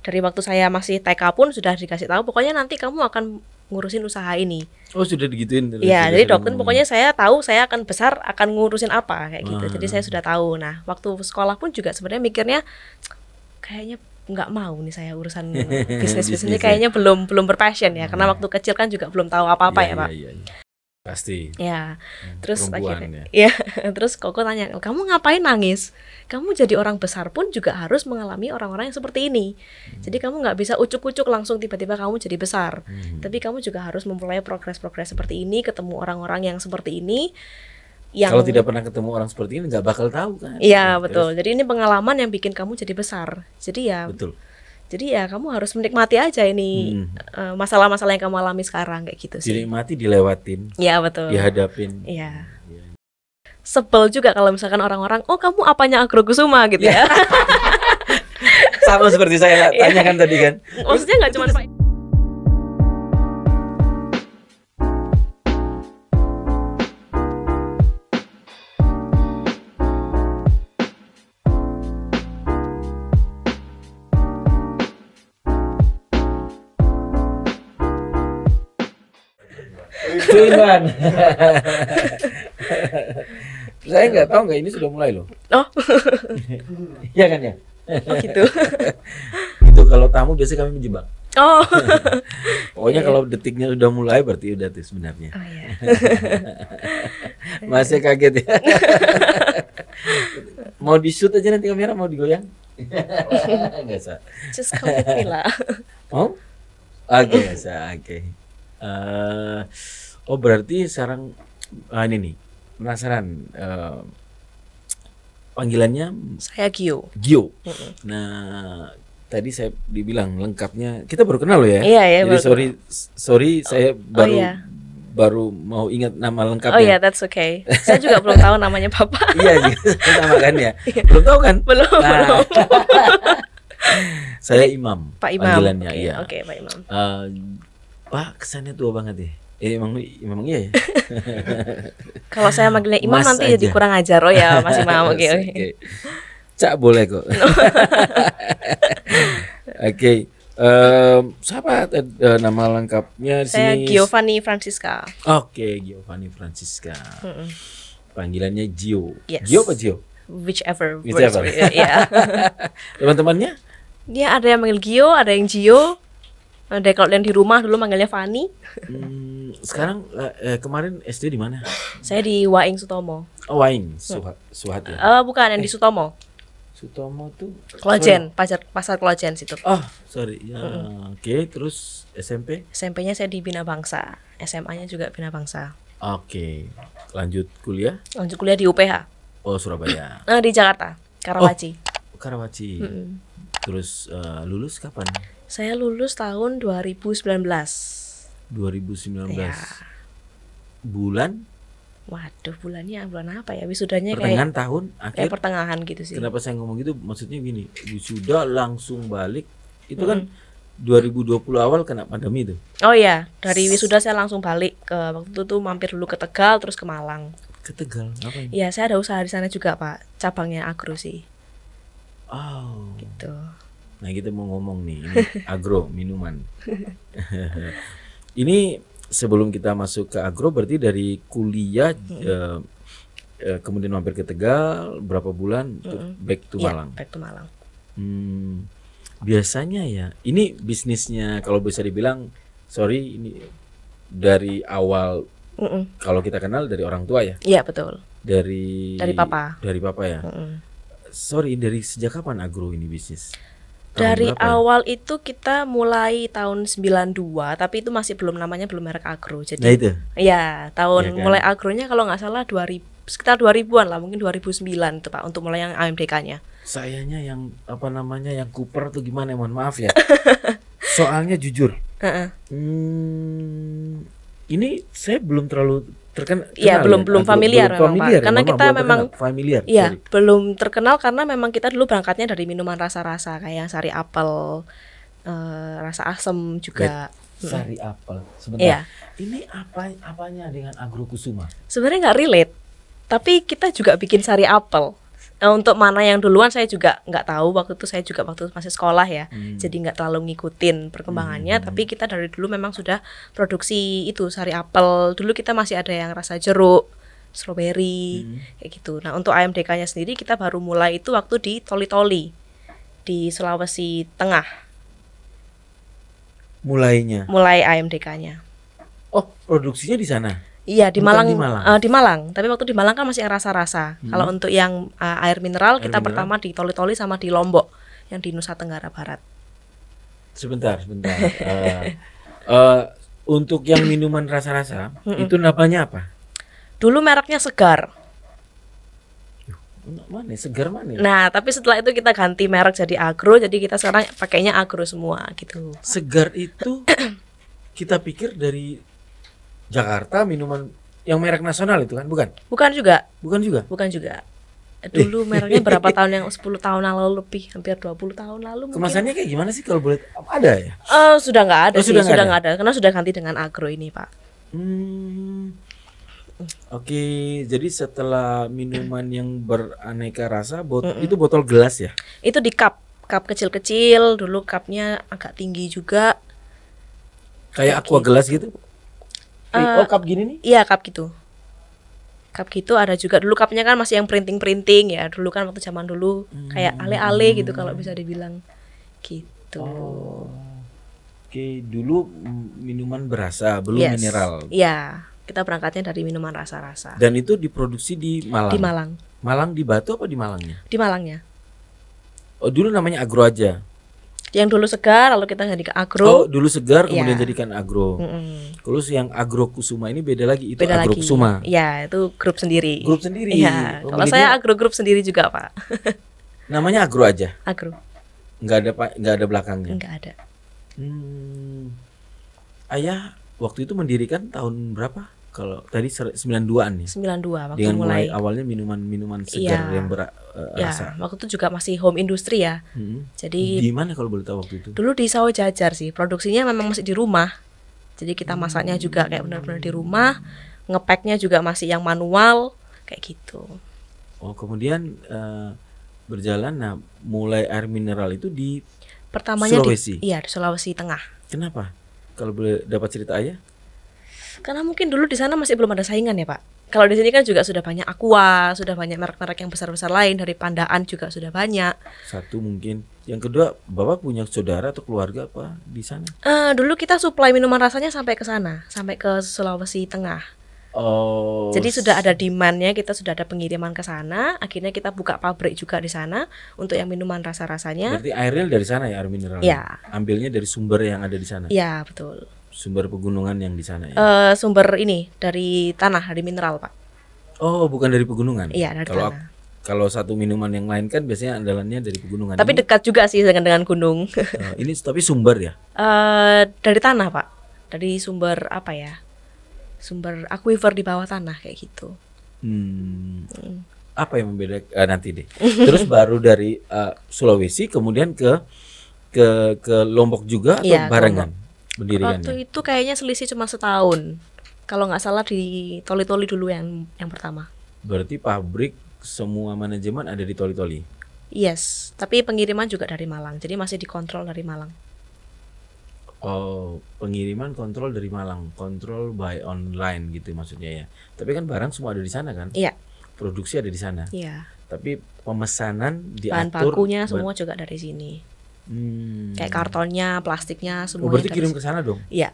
Dari waktu saya masih TK pun sudah dikasih tahu, pokoknya nanti kamu akan ngurusin usaha ini. Oh, sudah digituin. Iya, jadi doktrin pokoknya saya tahu saya akan besar akan ngurusin apa kayak gitu. Jadi saya sudah tahu. Nah, waktu sekolah pun juga sebenarnya mikirnya kayaknya nggak mau nih saya urusan bisnis ini, kayaknya belum berpassion ya, karena waktu kecil kan juga belum tahu apa-apa ya Pak. Iya. Pasti. Ya, terus akhirnya, ya. Terus Koko tanya, kamu ngapain nangis? Kamu jadi orang besar pun juga harus mengalami orang-orang yang seperti ini. Jadi kamu nggak bisa ucuk-ucuk langsung tiba-tiba kamu jadi besar. Tapi kamu juga harus memulai progres-progres seperti ini, ketemu orang-orang yang seperti ini. Kalau tidak pernah ketemu orang seperti ini nggak bakal tahu kan? Iya betul. Jadi ini pengalaman yang bikin kamu jadi besar. Jadi ya. Betul. Jadi ya kamu harus menikmati aja ini masalah-masalah yang kamu alami sekarang kayak gitu sih. Dinikmati, dilewatin. Iya betul. Dihadapin. Iya. Sebel juga kalau misalkan orang-orang, oh kamu apanya Agrokusuma gitu ya. Sama seperti saya tanyakan tadi kan. Maksudnya nggak cuma Pak. Cuman. Saya nggak tahu ini sudah mulai loh. Oh. Iya kan ya? Oh gitu. Itu kalau tamu biasanya kami menjebak. Oh. Pokoknya kalau detiknya sudah mulai berarti udah tuh sebenarnya. Oh iya. Masih kaget ya. Mau di shoot aja nanti kamera, mau digoyang? Nggak usah. Just come with me lah. Oh? Oke, oke. Oh berarti sekarang ini nih penasaran, panggilannya saya Gio. Nah tadi saya dibilang lengkapnya kita baru kenal loh ya. Iya, jadi sorry saya baru mau ingat nama lengkapnya. Oh iya, that's okay. Saya juga belum tahu namanya Bapak. Iya sama kan ya. Belum tahu kan? Belum. Saya Imam. Pak Imam. Panggilannya iya. Oke, Pak Imam. Pak kesannya tua banget ya. Emang iya ya. Kalau saya manggilnya Imam Mas nanti aja. jadi kurang ajar. Oh ya, Mas Imam. Oke. Cak boleh kok. Oke. Siapa nama lengkapnya di saya sini? Giovanni Francisca. Oke, Giovanni Francisca. Panggilannya Gio. Yes. Gio apa Gio? Whichever. Iya. Teman-temannya? Ya, ada yang manggil Gio, ada yang Gio. Ada kalau yang di rumah dulu manggilnya Fanny. Sekarang kemarin SD di mana? Saya di Waing Sutomo. Oh, Waing, Suhat ya? Bukan, yang di Sutomo. Sutomo tuh Klojen, pasar Klojen situ. Oh, sorry. Ya, oke, terus SMP? SMP-nya saya di Bina Bangsa. SMA-nya juga Bina Bangsa. Oke. Lanjut kuliah? Lanjut kuliah di UPH. Oh, Surabaya. Di Jakarta, Karawaci. Karawaci. Terus lulus kapan? Saya lulus tahun 2019. 2019. Ya. Bulan? Waduh, bulan apa ya? Wisudanya pertengahan kayak tahun, akhir. pertengahan gitu sih. Kenapa saya ngomong gitu? Maksudnya gini, wisuda langsung balik. Itu kan 2020 awal kena pandemi itu. Oh iya, dari wisuda saya langsung balik ke waktu itu mampir dulu ke Tegal terus ke Malang. Ke Tegal, ngapain? Iya, saya ada usaha di sana juga, Pak. Cabangnya agro sih. Oh. Gitu. Nah, kita mau ngomong nih, ini agro minuman. Ini sebelum kita masuk ke agro, berarti dari kuliah kemudian mampir ke Tegal berapa bulan, back to Malang. Back to Malang. Biasanya ya, ini bisnisnya kalau bisa dibilang, sorry ini dari awal. Kalau kita kenal dari orang tua ya. Iya betul. Dari papa. Dari papa ya. Sorry, dari sejak kapan agro ini bisnis? Dari awal itu kita mulai tahun 92, tapi itu masih belum merek agro. Jadi nah itu. Iya, tahun ya kan? Mulai agronya kalau nggak salah sekitar 2000-an lah, mungkin 2009 itu Pak untuk mulai yang AMDK-nya. Sayanya yang yang Cooper tuh gimana, mohon maaf ya. Soalnya jujur. Ini saya belum terlalu terkenal. Iya, belum familiar memang Pak. Karena kita memang familiar. Iya, belum terkenal karena memang kita dulu berangkatnya dari minuman rasa-rasa kayak sari apel, rasa asem juga. Sari apel. Sebentar. Iya. Ini apanya dengan Agrokusuma? Sebenarnya nggak relate. Tapi kita juga bikin sari apel. Untuk mana yang duluan saya juga nggak tahu, waktu itu saya juga waktu masih sekolah ya, jadi nggak terlalu ngikutin perkembangannya. Tapi kita dari dulu memang sudah produksi itu sari apel. Dulu kita masih ada yang rasa jeruk, strawberry, kayak gitu. Nah untuk AMDK-nya sendiri kita baru mulai itu waktu di Toli-Toli di Sulawesi Tengah. Mulai AMDK-nya. Oh produksinya di sana? Iya di Bukan Malang, di Malang. Di Malang. Tapi waktu di Malang kan masih yang rasa-rasa. Kalau untuk yang air mineral kita pertama di Toli-Toli sama di Lombok yang di Nusa Tenggara Barat. Sebentar. Untuk yang minuman rasa-rasa itu namanya apa? Dulu mereknya Segar. Mana Segar mana? Nah tapi setelah itu kita ganti merek jadi Agro. Jadi kita sekarang pakainya Agro semua gitu. Segar itu kita pikir dari Jakarta, minuman yang merek nasional itu kan, bukan? Bukan juga. Dulu mereknya berapa tahun, yang 10 tahun lalu lebih, hampir 20 tahun lalu mungkin. Kemasannya kayak gimana sih kalau boleh, ada ya? Sudah nggak ada sudah nggak ada karena sudah ganti dengan Agro ini Pak. Oke, jadi setelah minuman yang beraneka rasa, itu botol gelas ya? Itu di cup kecil-kecil, dulu cupnya agak tinggi juga. Kayak aqua gelas gitu? Cup gini nih? Iya cup gitu. Cup gitu ada juga. Dulu cupnya kan masih yang printing ya. Dulu kan waktu zaman dulu kayak ale-ale gitu kalau bisa dibilang gitu. Oke, dulu minuman berasa, belum mineral. Iya, kita berangkatnya dari minuman rasa-rasa. Dan itu diproduksi di Malang. Di Malang. Malang di Batu apa di Malangnya? Di Malangnya. Oh, dulu namanya Agro aja. Yang dulu Segar, lalu kita jadi ke Agro. Oh, dulu Segar kemudian jadikan Agro. Terus yang Agro Kusuma ini beda lagi, itu Agro Kusuma. Iya, itu grup sendiri. Iya. Oh, kalau saya Agro grup sendiri juga, Pak. Namanya Agro aja. Agro. Nggak ada belakangnya. Nggak ada. Ayah waktu itu mendirikan tahun berapa? Kalau tadi 92-an nih. 92 waktu dengan mulai mulai awalnya minuman segar yang berasa. Waktu itu juga masih home industry ya. Jadi di mana kalau boleh tahu waktu itu? Dulu di Sawah Jajar sih. Produksinya memang masih di rumah. Jadi kita masaknya juga kayak benar-benar di rumah. Ngepacknya juga masih yang manual kayak gitu. Oh, kemudian berjalan. Nah, mulai air mineral itu di pertamanya Sulawesi. Di Sulawesi Tengah. Kenapa? Kalau boleh dapat cerita Ayah? Karena mungkin dulu di sana masih belum ada saingan ya Pak. Kalau di sini kan juga sudah banyak Aqua, sudah banyak merek-merek yang besar-besar lain, dari Pandaan juga sudah banyak. Satu mungkin. Yang kedua, Bapak punya saudara atau keluarga apa di sana? Dulu kita supply minuman rasanya sampai ke sana, sampai ke Sulawesi Tengah. Oh. Jadi sudah ada demand-nya, kita sudah ada pengiriman ke sana. Akhirnya kita buka pabrik juga di sana untuk yang minuman rasa-rasanya. Berarti airnya dari sana ya, air mineral? Ya. Ambilnya dari sumber yang ada di sana? Iya, betul. Sumber pegunungan yang di sana ya? Sumber ini dari tanah, dari mineral Pak. Oh, bukan dari pegunungan? Iya, dari tanah. Kalau satu minuman yang lain kan biasanya andalannya dari pegunungan. Tapi dekat juga sih dengan gunung. Ini tapi sumber ya? Dari tanah Pak. Dari sumber apa ya? Sumber aquifer di bawah tanah kayak gitu. Apa yang membedakan nanti deh. Terus baru dari Sulawesi kemudian ke Lombok juga atau barengan? Waktu itu kayaknya selisih cuma setahun. Kalau nggak salah di Toli-Toli dulu yang pertama. Berarti pabrik semua manajemen ada di Toli-Toli? Yes, tapi pengiriman juga dari Malang. Jadi masih dikontrol dari Malang. Oh, pengiriman kontrol dari Malang, kontrol by online gitu maksudnya ya. Tapi kan barang semua ada di sana kan? Iya. Produksi ada di sana. Iya. Tapi pemesanan diatur. Bahan bakunya semua juga dari sini. Kayak kartonnya, plastiknya semua. Berarti kirim ke sana dong? Iya.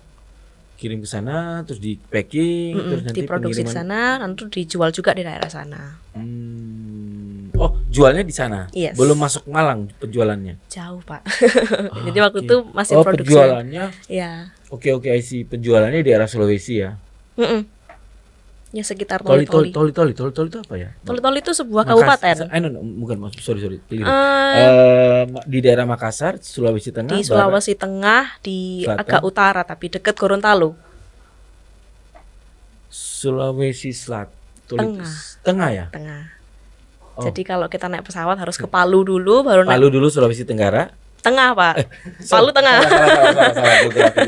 Kirim ke sana, terus di packing, terus nanti diproduksi di sana, nanti dijual juga di daerah sana. Oh, jualnya di sana? Yes. Belum masuk Malang penjualannya? Jauh Pak. Jadi waktu itu masih produksi. Penjualannya? Iya. Oke, I see. Penjualannya di daerah Sulawesi ya? Ya sekitar Toli-Toli. Toli-Toli itu apa ya? Toli-Toli itu sebuah kabupaten. Bukan, sorry. Di daerah Makassar, Sulawesi Tengah. Di Sulawesi Tengah, di Selatan. Agak utara tapi dekat Gorontalo. Sulawesi Selatan. Tengah ya? Tengah. Oh. Jadi kalau kita naik pesawat harus ke Palu dulu, baru Palu dulu Sulawesi Tenggara. Tengah Pak. Palu Tengah.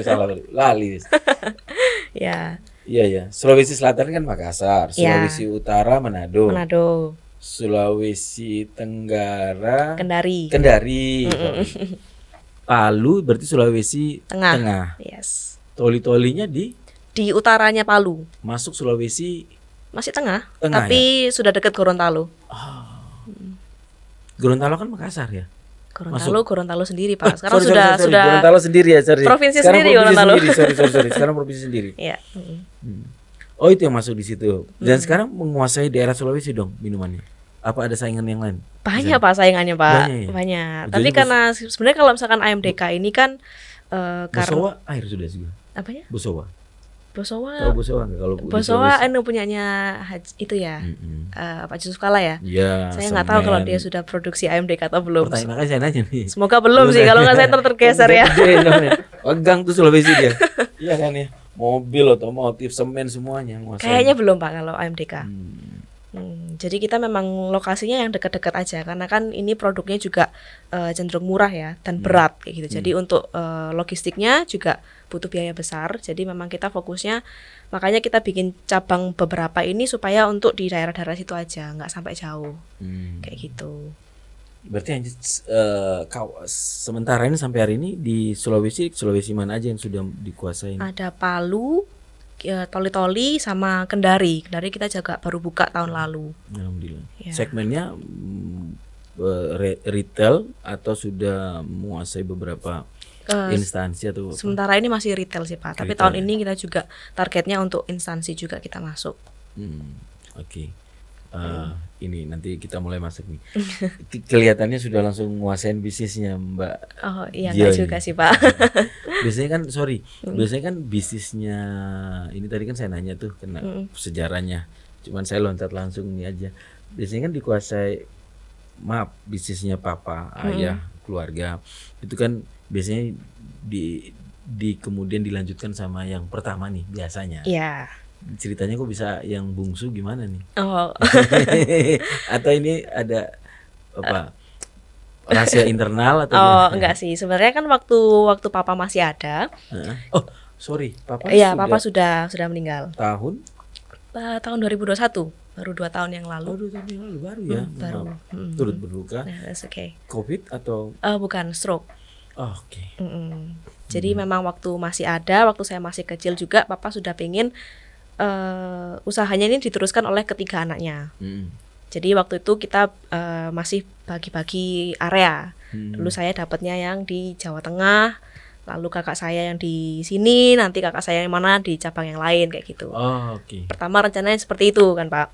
Salah. Lali. Ya. Iya. Sulawesi Selatan kan Makassar, Sulawesi Utara Manado. Sulawesi Tenggara, Kendari. sorry. Palu berarti Sulawesi Tengah. Yes. Toli-tolinya di utaranya Palu. masuk Sulawesi Masih tengah, Tengah, tapi sudah dekat Gorontalo. Gorontalo kan Makassar ya. Gorontalo sendiri, Pak. Sekarang Sorry, sudah Gorontalo sendiri ya, sorry. provinsi Sekarang sendiri provinsi Gorontalo. sendiri. Sorry. Sekarang provinsi sendiri. Iya. Oh, itu yang masuk di situ. Dan sekarang menguasai daerah Sulawesi dong minumannya. Apa ada saingan yang lain? Banyak Pak saingannya, Pak. Banyak ya? Banyak. Jadi Tapi karena sebenarnya kalau misalkan AMDK ini kan karena Bosowa air sudah juga. apanya? Bosowa. Bosowa. Tahu Bosowa nggak kalau di Bosowa Sulawesi? punyanya itu ya. Pak Yusuf Kala ya. Iya. Saya nggak tahu kalau dia sudah produksi AMDK atau belum. Pertanyaan makanya saya nanya nih. Semoga belum sih, kalau nggak saya tergeser ya. Pegang tuh Sulawesi dia. Iya kan ya. Mobil, otomotif, semen semuanya nguasain. Kayaknya belum Pak kalau AMDK. Jadi kita memang lokasinya yang dekat-dekat aja karena kan ini produknya juga cenderung murah ya dan berat kayak gitu. Jadi untuk logistiknya juga butuh biaya besar. Jadi memang kita fokusnya, makanya kita bikin cabang beberapa ini supaya untuk di daerah-daerah situ aja, nggak sampai jauh kayak gitu. Berarti sementara ini sampai hari ini di Sulawesi mana aja yang sudah dikuasain? Ada Palu, Toli-Toli sama Kendari. Kendari kita juga baru buka tahun lalu. Alhamdulillah. Ya. Segmennya retail atau sudah menguasai beberapa instansi atau apa? Sementara ini masih retail sih Pak. Tapi Retail, tahun ya? ini kita juga targetnya untuk instansi juga kita masuk. Oke. Ini nanti kita mulai masuk nih. Kelihatannya sudah langsung menguasain bisnisnya Mbak. Oh iya, Gia enggak ini. juga sih Pak. Biasanya kan biasanya kan bisnisnya ini tadi kan saya nanya tuh kena sejarahnya. Cuman saya loncat langsung ini aja. Biasanya kan dikuasai, maaf, bisnisnya papa, ayah, keluarga. Itu kan biasanya di kemudian dilanjutkan sama yang pertama nih biasanya. Iya. Ceritanya kok bisa yang bungsu gimana nih? Oh. Atau ini ada apa? Rahasia internal atau Oh, gimana? enggak sih. Sebenarnya kan waktu papa masih ada. Oh, sorry, papa Iya, papa sudah meninggal. tahun? Tahun 2021, baru 2 tahun yang Oh, lalu. 2 tahun yang lalu baru ya. Baru. Maaf. Turut berduka. Nah, that's okay. COVID atau Bukan stroke. oh, oke. Jadi memang waktu masih ada, waktu saya masih kecil juga, papa sudah pengen usahanya ini diteruskan oleh ketiga anaknya. Jadi waktu itu kita masih bagi-bagi area. Dulu saya dapatnya yang di Jawa Tengah, lalu kakak saya yang di sini, nanti kakak saya yang mana di cabang yang lain kayak gitu. Oh, oke. Pertama rencananya seperti itu kan Pak.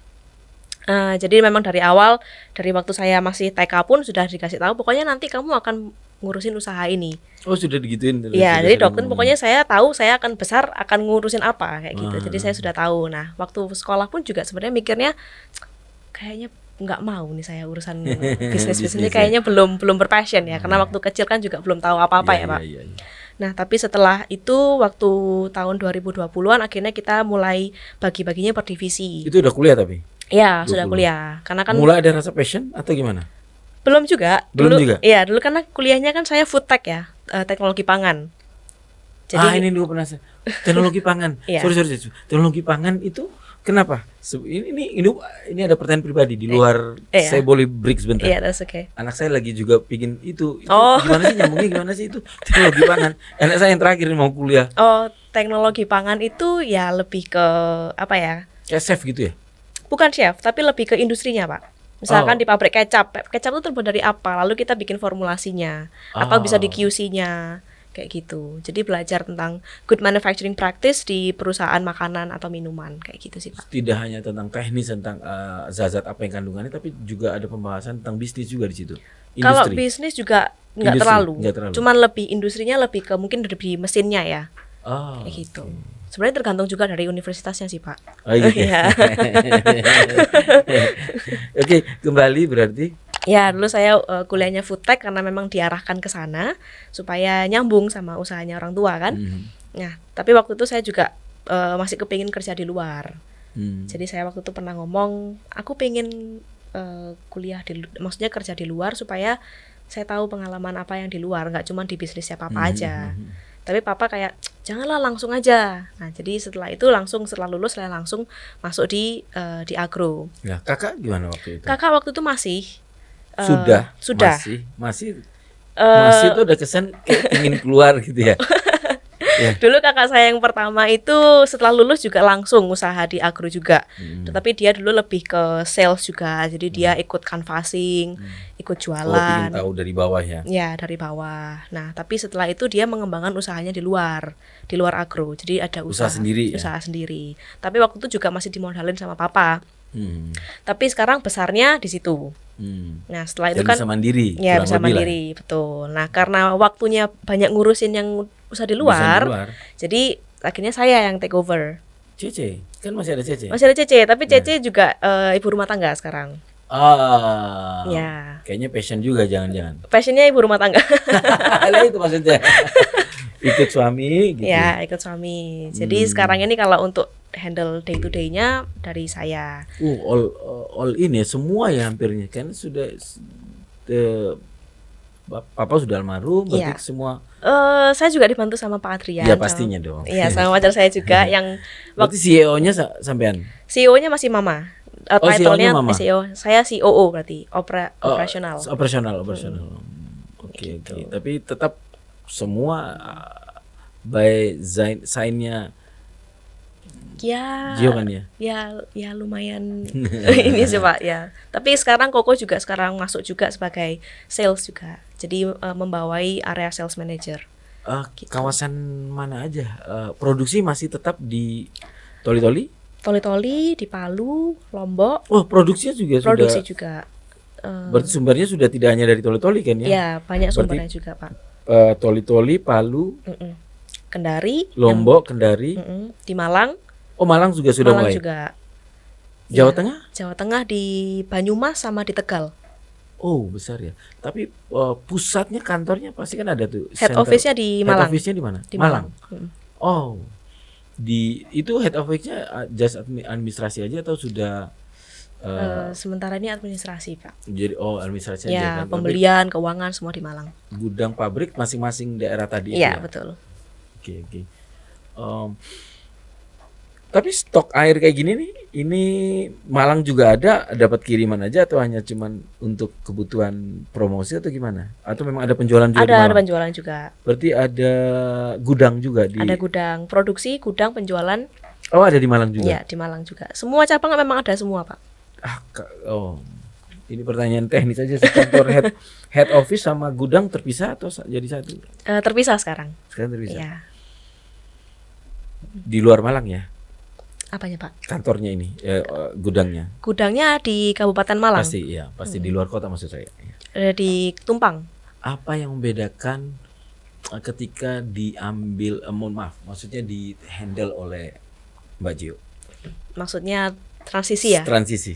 Jadi memang dari awal, dari waktu saya masih TK pun sudah dikasih tahu, pokoknya nanti kamu akan ngurusin usaha ini. Oh, sudah digituin. Iya, jadi doktrin pokoknya saya tahu saya akan besar akan ngurusin apa kayak gitu. Jadi saya sudah tahu. Nah, waktu sekolah pun juga sebenarnya mikirnya kayaknya nggak mau nih saya urusan bisnis ini, kayaknya belum berpassion ya, karena waktu kecil kan juga belum tahu apa-apa ya Pak. Iya. Nah, tapi setelah itu waktu tahun 2020-an akhirnya kita mulai bagi-baginya per divisi. Itu udah kuliah tapi? Iya, sudah 20. kuliah. Karena kan Mulai ada rasa passion atau gimana? belum juga. Belum juga? Iya, dulu karena kuliahnya kan saya food tech ya, teknologi pangan. Jadi ini dulu penasaran. Teknologi pangan. Iya. Sorry. Teknologi pangan itu kenapa? Ini ada pertanyaan pribadi di luar. Iya. Saya boleh break sebentar. iya, that's okay. Anak saya lagi juga pingin itu Oh. gimana sih nyambungnya, gimana sih itu teknologi pangan. Anak saya yang terakhir ini mau kuliah Oh, teknologi pangan itu ya lebih ke apa ya? kayak chef gitu ya. Bukan chef, tapi lebih ke industrinya, Pak. Misalkan Oh. di pabrik kecap itu terbuat dari apa? Lalu kita bikin formulasinya, atau bisa di QC-nya, kayak gitu. Jadi belajar tentang good manufacturing practice di perusahaan makanan atau minuman, kayak gitu sih, Pak. Tidak hanya tentang teknis tentang zat-zat apa yang kandungannya, tapi juga ada pembahasan tentang bisnis juga di situ. Kalau Industri. bisnis juga nggak Industri, terlalu. nggak terlalu. Cuman lebih industrinya lebih ke mungkin dari mesinnya ya, Oh, kayak gitu. Sebenarnya tergantung juga dari universitasnya sih, Pak. Oh, iya. Iya. Oke, kembali berarti. Ya, dulu saya kuliahnya food tech karena memang diarahkan ke sana supaya nyambung sama usahanya orang tua kan. Nah, tapi waktu itu saya juga masih kepingin kerja di luar. Jadi saya waktu itu pernah ngomong, aku pengen maksudnya kerja di luar supaya saya tahu pengalaman apa yang di luar, nggak cuma di bisnisnya papa aja. Tapi papa kayak janganlah langsung aja. Nah jadi setelah itu setelah lulus saya langsung masuk di agro. Ya, kakak gimana waktu itu? Kakak waktu itu masih Sudah. Masih itu udah kesan kayak ingin keluar gitu ya. Ya. Dulu kakak saya yang pertama itu setelah lulus juga langsung usaha di agro juga. Tetapi dia dulu lebih ke sales juga. Jadi dia ikut canvassing, ikut jualan. Ingin tahu dari bawah ya. Ya, dari bawah. Nah, tapi setelah itu dia mengembangkan usahanya di luar agro. Jadi ada usaha sendiri. Tapi waktu itu juga masih dimodalin sama papa. Tapi sekarang besarnya di situ. Nah setelah itu kan bisa mandiri. Ya bisa mandiri, betul. Nah karena waktunya banyak ngurusin yang usaha di luar, jadi akhirnya saya yang take over. Cece, kan masih ada Cece. Masih ada Cece, tapi Cece juga ibu rumah tangga sekarang. Ya. Kayaknya passion juga jangan-jangan. Passionnya ibu rumah tangga. Itu maksudnya. Ikut suami gitu. Ya, ikut suami. Jadi sekarang ini kalau untuk handle day to day-nya dari saya. All ini semua ya hampirnya kan sudah papa sudah almarhum, berarti semua. Saya juga dibantu sama Pak Adrian. Ya pastinya dong. Iya, sama pacar saya juga yang. Berarti CEO-nya sampean? CEO-nya masih mama. Title-nya CEO. Saya COO berarti operasional. Operasional. Oke. Tapi tetap semua by sign-nya Gio kan ya? Ya lumayan ini sih Pak ya. Tapi sekarang Koko juga masuk juga sebagai sales juga. Jadi membawai area sales manager. Gitu. Kawasan mana aja? Produksi masih tetap di Toli-Toli? Toli-Toli, di Palu, Lombok. Oh, produksinya juga Produksi juga. Berarti sumbernya sudah tidak hanya dari Toli-Toli kan ya? Ya, banyak sumbernya juga Pak. Toli-Toli, Palu, Kendari, Lombok, Kendari, di Malang. Oh, Malang juga sudah mulai. Malang juga. Jawa Tengah? Jawa Tengah di Banyumas sama di Tegal. Oh, besar ya. Tapi pusatnya kantornya pasti kan ada tuh. Head office-nya di Malang. Head office-nya di mana? Di Malang. Oh. Itu head office-nya just administrasi aja atau sudah sementara ini administrasi, Pak. Jadi administrasi ya, aja kan. Pembelian, keuangan semua di Malang. Gudang pabrik masing-masing daerah tadi ya? Betul. Oke. Tapi stok air kayak gini nih, ini Malang juga ada, dapat kiriman aja atau hanya cuman untuk kebutuhan promosi atau gimana? Atau memang ada penjualan juga? Ada penjualan juga. Berarti ada gudang juga di. Ada gudang produksi, gudang penjualan. Oh, ada di Malang juga. Iya, di Malang juga. Semua cabang memang ada semua, Pak. Ini pertanyaan teknis aja. Kantor head office sama gudang terpisah atau jadi satu? Terpisah sekarang. Sekarang terpisah. Iya. Di luar Malang ya? Apanya Pak? Kantornya ini, gudangnya. Gudangnya di Kabupaten Malang. Pasti di luar kota maksud saya. Di Tumpang. Apa yang membedakan ketika diambil, maksudnya di handle oleh Mbak Gio? Maksudnya transisi ya? Transisi.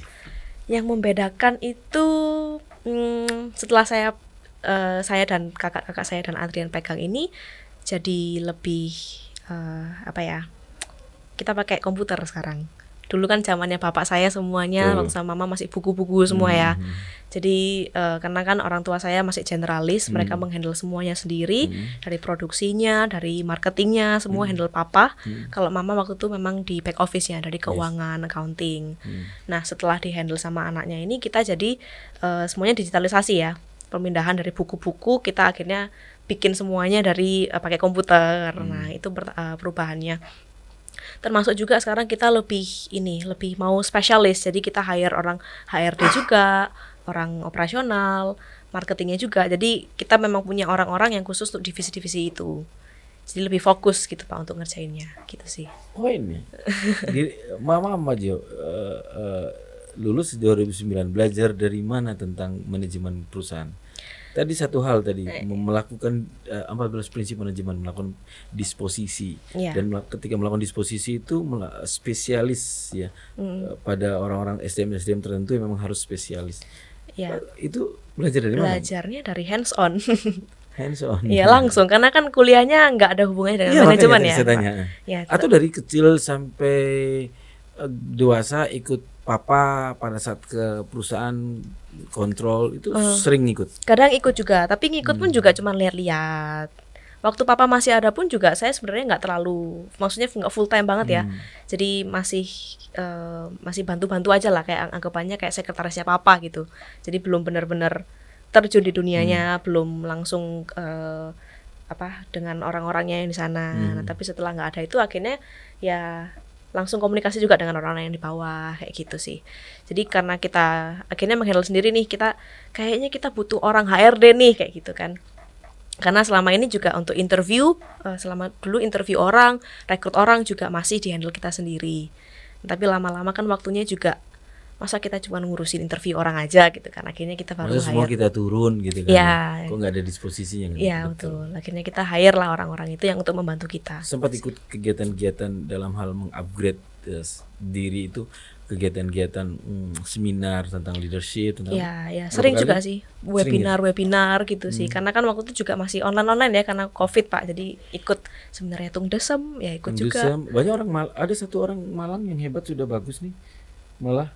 Yang membedakan itu setelah saya dan kakak-kakak saya dan Adrian pegang ini jadi lebih kita pakai komputer sekarang. Dulu kan zamannya bapak saya semuanya, waktu sama mama masih buku-buku semua ya. Jadi karena kan orang tua saya masih generalis, mereka menghandle semuanya sendiri, dari produksinya, dari marketingnya, semua handle papa. Kalau mama waktu itu memang di back office-nya, dari keuangan, accounting. Nah setelah di handle sama anaknya ini, kita jadi semuanya digitalisasi ya. Pemindahan dari buku-buku, kita akhirnya bikin semuanya dari pakai komputer. Nah itu perubahannya. Termasuk juga sekarang kita lebih mau spesialis, jadi kita hire orang HRD juga, orang operasional, marketingnya juga. Jadi kita memang punya orang-orang yang khusus untuk divisi-divisi itu. Jadi lebih fokus gitu Pak untuk ngerjainnya, gitu sih. Ini. Mama Jo, lulus 2009, belajar dari mana tentang manajemen perusahaan? Tadi satu hal tadi melakukan 14 prinsip manajemen, melakukan disposisi dan ketika melakukan disposisi itu spesialis ya pada orang-orang SDM tertentu yang memang harus spesialis. Itu belajar dari mana? Belajarnya dari hands on. Hands on. Iya langsung karena kan kuliahnya nggak ada hubungannya dengan manajemen ya. Atau dari kecil sampai dewasa ikut papa pada saat ke perusahaan kontrol itu sering ikut. Kadang ikut juga, tapi ngikut pun juga cuma lihat-lihat. waktu papa masih ada pun juga saya sebenarnya nggak terlalu, maksudnya nggak full time banget ya. Jadi masih bantu-bantu aja lah, kayak anggapannya kayak sekretarisnya papa gitu. Jadi belum benar-benar terjun di dunianya, belum langsung dengan orang-orangnya yang di sana. Nah, tapi setelah nggak ada itu akhirnya ya langsung komunikasi juga dengan orang-orang yang di bawah kayak gitu sih. Jadi karena kita akhirnya menghandle sendiri nih, kayaknya kita butuh orang HRD nih kayak gitu kan. Karena selama ini juga untuk interview, selama dulu interview orang, rekrut orang juga masih dihandle kita sendiri. Tapi lama-lama kan waktunya juga, masa kita cuma ngurusin interview orang aja gitu kan, akhirnya kita baru hire. Semua kita turun gitu kan, kok nggak ada disposisinya kan? Iya betul, akhirnya kita hire lah orang-orang itu yang untuk membantu kita. Sempat ikut kegiatan-kegiatan dalam hal mengupgrade diri itu, kegiatan-kegiatan seminar tentang leadership, tentang sering juga sih webinar gitu sih, karena kan waktu itu juga masih online ya karena COVID Pak, jadi ikut sebenarnya Tung Desem ya ikut juga. Banyak orang ada satu orang Malang yang hebat, sudah bagus nih malah.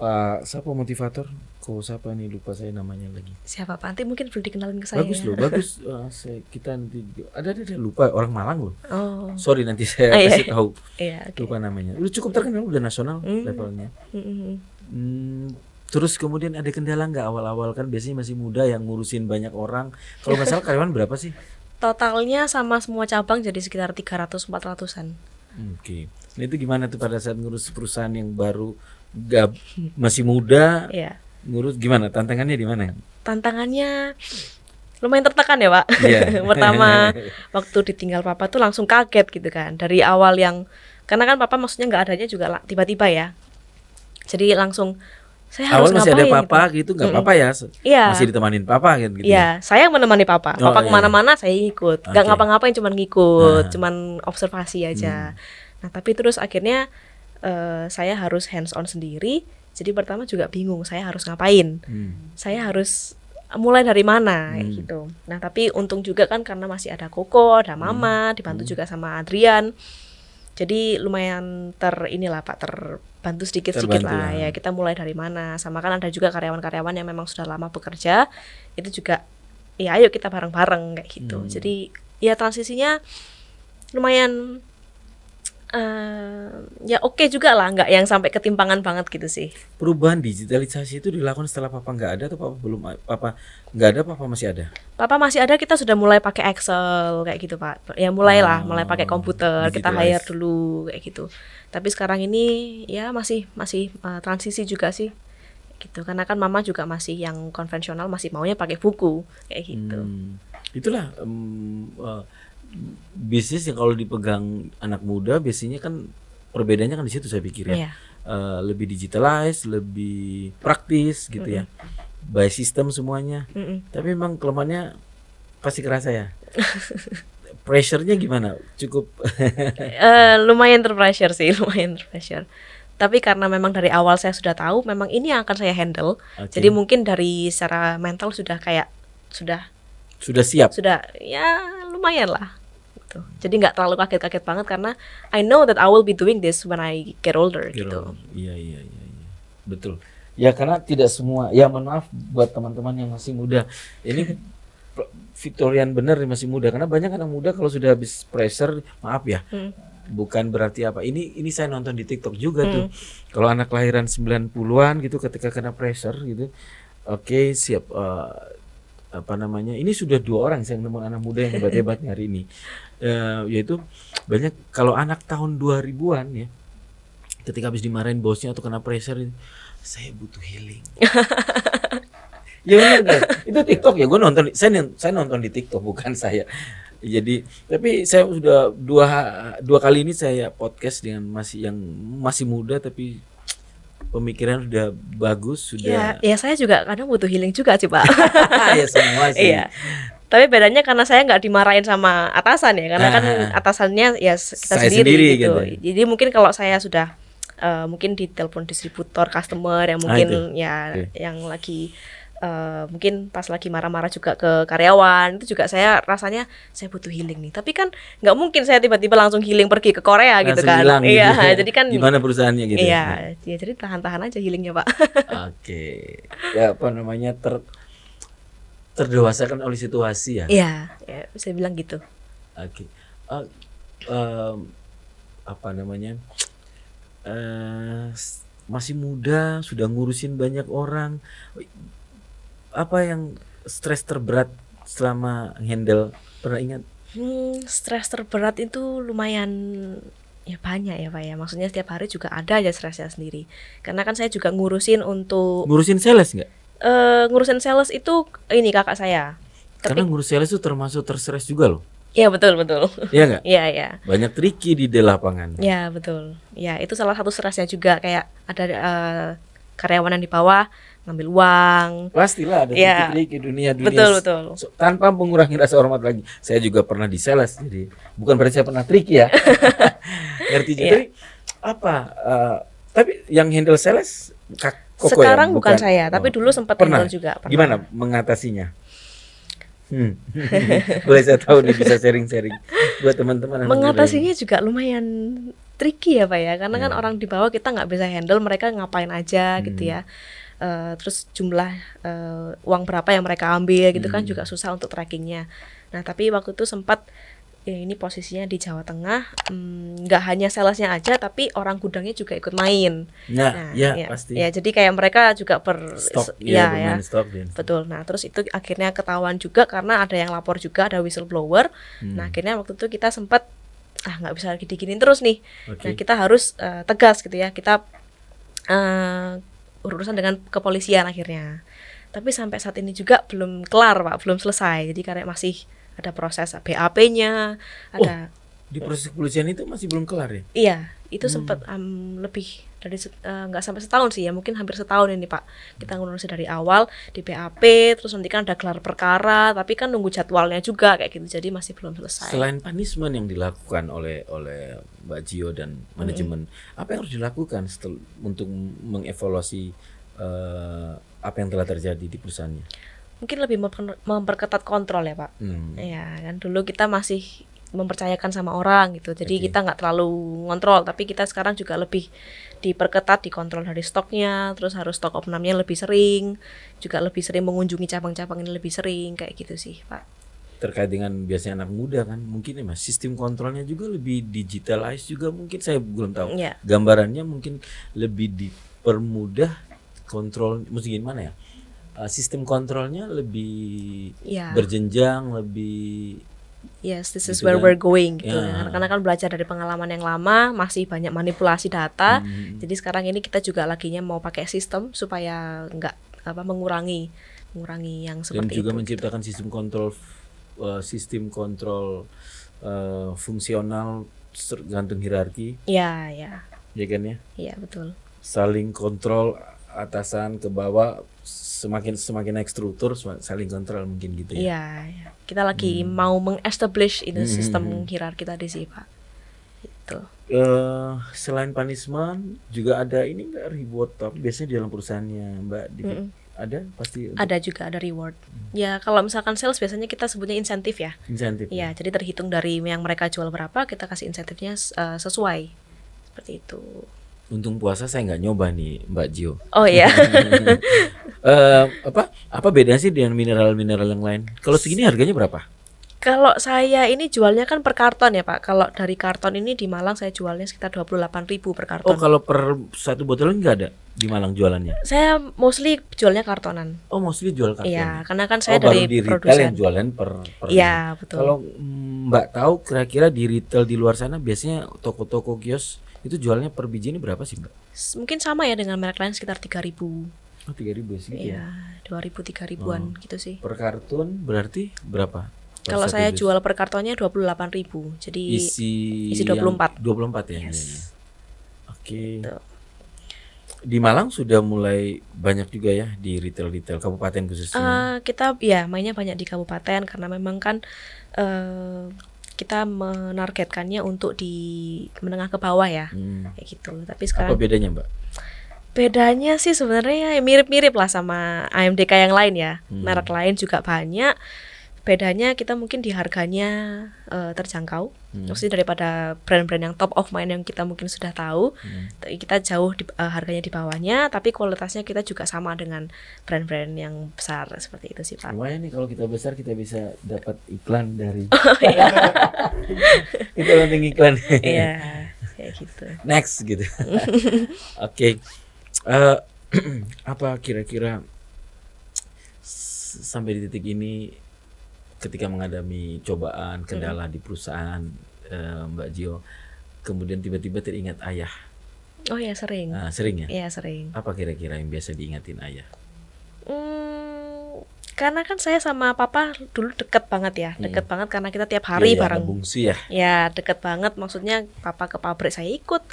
Pak siapa motivator? Siapa nih, lupa saya namanya lagi. Siapa Pak? Nanti mungkin belum dikenalin ke saya. Bagus loh, bagus. Kita nanti ada lupa, orang Malang loh. Oh. Sorry, nanti saya kasih tahu. Okay. Lupa namanya. Udah cukup terkenal, udah nasional levelnya. Terus kemudian ada kendala nggak awal-awal, kan biasanya masih muda yang ngurusin banyak orang. Kalau nggak salah karyawan berapa sih? Totalnya sama semua cabang jadi sekitar 300-400-an. Oke. Nah itu gimana tuh pada saat ngurus perusahaan yang baru, masih muda, ngurus gimana? Tantangannya di mana? Tantangannya lumayan tertekan ya Pak. Pertama waktu ditinggal papa tuh langsung kaget gitu kan. Dari awal karena kan papa maksudnya nggak adanya juga tiba-tiba ya. Jadi langsung saya harus masih ngapain ada papa gitu, nggak apa-apa ya? Masih ditemanin papa kan gitu. Iya, saya menemani papa. Papa kemana-mana saya ikut. Nggak ngapa-ngapain, cuman ngikut, cuman observasi aja. Nah tapi terus akhirnya saya harus hands on sendiri. Jadi pertama juga bingung saya harus ngapain, saya harus mulai dari mana gitu. Nah tapi untung juga kan karena masih ada Koko, ada Mama, dibantu juga sama Adrian. Jadi lumayan terbantu sedikit-sedikit lah ya. Kita mulai dari mana, sama kan ada juga karyawan-karyawan yang memang sudah lama bekerja, itu juga ya ayo kita bareng-bareng kayak gitu. Jadi ya transisinya lumayan ya oke juga lah, nggak yang sampai ketimpangan banget gitu sih. Perubahan digitalisasi itu dilakukan setelah papa nggak ada atau papa nggak ada, papa masih ada? Papa masih ada, kita sudah mulai pakai Excel kayak gitu Pak. Ya mulai pakai komputer, kita hire dulu kayak gitu. Tapi sekarang ini ya masih transisi juga sih gitu, karena kan mama juga masih yang konvensional, masih maunya pakai buku kayak gitu. Itulah bisnis yang kalau dipegang anak muda biasanya kan perbedaannya kan di situ saya pikir ya. Lebih digitalized, lebih praktis gitu ya, by system semuanya. Tapi memang kelemahannya pasti kerasa ya. Pressure-nya gimana? Cukup lumayan terpressure sih, lumayan terpressure. Tapi karena memang dari awal saya sudah tahu memang ini yang akan saya handle. Jadi mungkin dari secara mental sudah siap. Sudah ya lumayan lah. Jadi nggak terlalu kaget-kaget banget karena I know that I will be doing this when I get older gitu. Iya. Betul. Ya karena tidak semua, ya mohon maaf buat teman-teman yang masih muda. Ini Victorian bener masih muda, karena banyak anak muda kalau sudah habis pressure, maaf ya. Bukan berarti apa. Ini saya nonton di TikTok juga tuh. Kalau anak kelahiran 90-an gitu ketika kena pressure gitu. Oke, siap ini sudah 2 orang saya nemu anak muda yang hebat-hebat hari ini. Yaitu banyak kalau anak tahun 2000-an ya, ketika habis dimarahin bosnya atau kena pressure, saya butuh healing. Ya benar kan? Itu TikTok ya, saya nonton di TikTok, bukan saya. Jadi tapi saya sudah dua kali ini saya podcast dengan masih muda tapi pemikiran sudah bagus, sudah. Ya saya juga kadang butuh healing juga sih Pak. Ya semua sih. Iya. Tapi bedanya karena saya nggak dimarahin sama atasan ya, karena kan atasannya ya kita sendiri gitu. Jadi mungkin kalau saya sudah mungkin ditelepon distributor, customer yang mungkin yang lagi mungkin pas lagi marah-marah juga ke karyawan, itu juga saya rasanya saya butuh healing nih. Tapi kan nggak mungkin saya tiba-tiba langsung healing pergi ke Korea gitu kan. Iya, gitu. Jadi kan gimana perusahaannya gitu. Iya, ya jadi tahan-tahan aja healingnya Pak. Oke. Ya apa namanya terdewasakan oleh situasi ya. Iya, ya, bisa bilang gitu. Oke. Apa namanya? Masih muda, sudah ngurusin banyak orang. Apa yang stres terberat selama handle, pernah ingat? Stres terberat itu lumayan ya banyak ya Pak ya. Maksudnya setiap hari juga ada aja stresnya sendiri. Karena kan saya juga ngurusin sales nggak? Ngurusin sales itu ini kakak saya. Karena ngurus sales itu termasuk terstres juga loh. Iya betul. Iya nggak? Iya. Banyak triki di lapangan. Iya betul. Ya itu salah satu stresnya juga, kayak ada karyawan yang di bawah ngambil uang. Pastilah ada triki-triki dunia. Betul. Tanpa mengurangi rasa hormat lagi. Saya juga pernah di sales, jadi bukan berarti saya pernah triki ya. Ngerti juga. Tapi apa? Tapi yang handle sales Koko sekarang ya? bukan saya, tapi dulu sempat handle juga. Pernah. Gimana mengatasinya? Boleh saya tahu nih, bisa sharing-sharing buat teman-teman. Mengatasinya juga lumayan tricky ya Pak ya, karena kan orang di bawah kita nggak bisa handle mereka ngapain aja gitu ya. Terus jumlah uang berapa yang mereka ambil gitu kan juga susah untuk trackingnya. Nah tapi waktu itu sempat ini posisinya di Jawa Tengah, nggak hanya salesnya aja tapi orang gudangnya juga ikut main. Pasti. Ya jadi kayak mereka juga stok, stok, betul. Nah terus itu akhirnya ketahuan juga karena ada yang lapor juga, ada whistleblower. Nah akhirnya waktu itu kita sempat nggak bisa lagi diginin terus nih. Nah kita harus tegas gitu ya, kita urusan dengan kepolisian akhirnya. Tapi sampai saat ini juga belum kelar Pak, belum selesai. Jadi karena masih ada proses BAP-nya, ada di proses kepolisian itu masih belum kelar ya? Iya, itu sempat lebih dari nggak sampai setahun sih ya, mungkin hampir setahun ini Pak. Kita ngurusin dari awal di BAP, terus nanti kan ada gelar perkara, tapi kan nunggu jadwalnya juga kayak gitu, jadi masih belum selesai. Selain punishment yang dilakukan oleh Mbak Gio dan manajemen, apa yang harus dilakukan untuk mengevaluasi apa yang telah terjadi di perusahaannya? Mungkin lebih memperketat kontrol ya Pak. Ya kan dulu kita masih mempercayakan sama orang gitu, jadi kita nggak terlalu ngontrol, tapi kita sekarang juga lebih diperketat, dikontrol dari stoknya, terus harus stok opnamnya lebih sering, juga lebih sering mengunjungi cabang-cabang ini lebih sering kayak gitu sih Pak. Terkait dengan biasanya anak muda kan, mungkin ya Mas, sistem kontrolnya juga lebih digitalize juga, mungkin saya belum tahu. Gambarannya mungkin lebih dipermudah kontrol, mesti gimana ya? Sistem kontrolnya lebih berjenjang, lebih yes, this is where we're going gitu. Karena kan belajar dari pengalaman yang lama, masih banyak manipulasi data. Jadi sekarang ini kita juga laginya mau pakai sistem supaya nggak mengurangi yang seperti itu. Dan juga menciptakan sistem kontrol fungsional tergantung hierarki. Iya kan ya? Iya betul. Saling kontrol atasan ke bawah, semakin naik struktur saling kontrol mungkin gitu ya. Iya. Kita lagi mau meng-establish itu sistem hierarki tadi sih Pak. Itu. Selain punishment juga ada ini nggak reward, tapi biasanya di dalam perusahaannya Mbak ada pasti. Ada juga, ada reward. Ya kalau misalkan sales biasanya kita sebutnya insentif ya. Insentif. Iya, jadi terhitung dari yang mereka jual berapa, kita kasih insentifnya sesuai seperti itu. Untung puasa saya nggak nyoba nih Mbak Gio. Oh iya. Apa bedanya sih dengan mineral-mineral yang lain? Kalau segini harganya berapa? Kalau saya ini jualnya kan per karton ya Pak. Kalau dari karton ini di Malang saya jualnya sekitar 28.000 per karton. Oh kalau per satu botol nggak ada di Malang jualannya? Saya mostly jualnya kartonan. Oh mostly jual karton. Iya, karena kan saya dari di produsen. Yang jualan per iya betul. Kalau Mbak tahu kira-kira di retail di luar sana biasanya toko-toko kios itu jualnya per biji ini berapa sih Mbak? Mungkin sama ya dengan merek lain, sekitar 3.000. Oh 3.000 sih ya? 2.000-3.000an gitu sih. Per karton berarti berapa? Kalau saya jual per kartonnya 28.000, jadi isi 24. 24 ya? Yes. Oke. Di Malang sudah mulai banyak juga ya di retail kabupaten khususnya? Kita mainnya banyak di kabupaten karena memang kan kita menargetkannya untuk di menengah ke bawah ya, kayak gitu. Tapi sekarang apa bedanya Mbak? Bedanya sih sebenarnya mirip-mirip lah sama AMDK yang lain ya. Merek lain juga banyak. bedanya kita mungkin di harganya terjangkau. Maksudnya daripada brand-brand yang top of mind yang kita mungkin sudah tahu, kita jauh harganya di bawahnya, tapi kualitasnya kita juga sama dengan brand-brand yang besar, seperti itu sih Pak. Lumayan nih kalau kita besar kita bisa dapat iklan dari kita penting iklan. Iya, kayak gitu. Next gitu. Oke. Apa kira-kira sampai di titik ini ketika menghadapi cobaan, kendala di perusahaan Mbak Gio, kemudian tiba-tiba teringat ayah? Oh ya, sering. Sering ya? Iya, sering. Apa kira-kira yang biasa diingatin ayah? Karena kan saya sama papa dulu deket banget ya, deket banget karena kita tiap hari bareng. Bungsu ya? Ya, deket banget, maksudnya papa ke pabrik saya ikut,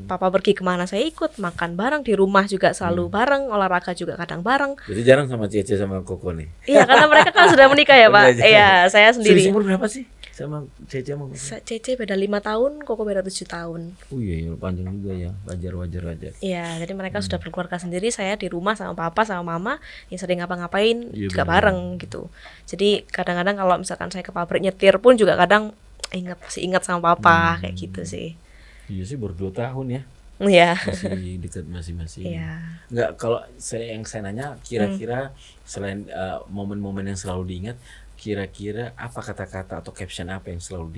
papa pergi kemana saya ikut, makan bareng, di rumah juga selalu bareng, olahraga juga kadang bareng. Jadi jarang sama Cece sama Koko nih? Iya, karena mereka kan sudah menikah ya Pak. Iya, saya sendiri. Umur berapa sih sama Cece sama Koko? Cece beda 5 tahun, Koko beda 7 tahun. Oh iya, panjang juga ya, wajar. Iya, jadi mereka sudah berkeluarga sendiri, saya di rumah sama papa sama mama, yang sering ngapa-ngapain juga bareng gitu. Jadi kadang-kadang kalau misalkan saya ke pabrik nyetir pun juga kadang masih ingat sama papa, kayak gitu sih. Iya sih, baru 2 tahun ya. Iya. Masih dekat, masih. Iya. Enggak, kalau saya nanya kira-kira selain momen-momen yang selalu diingat, kira-kira apa kata-kata atau caption apa yang selalu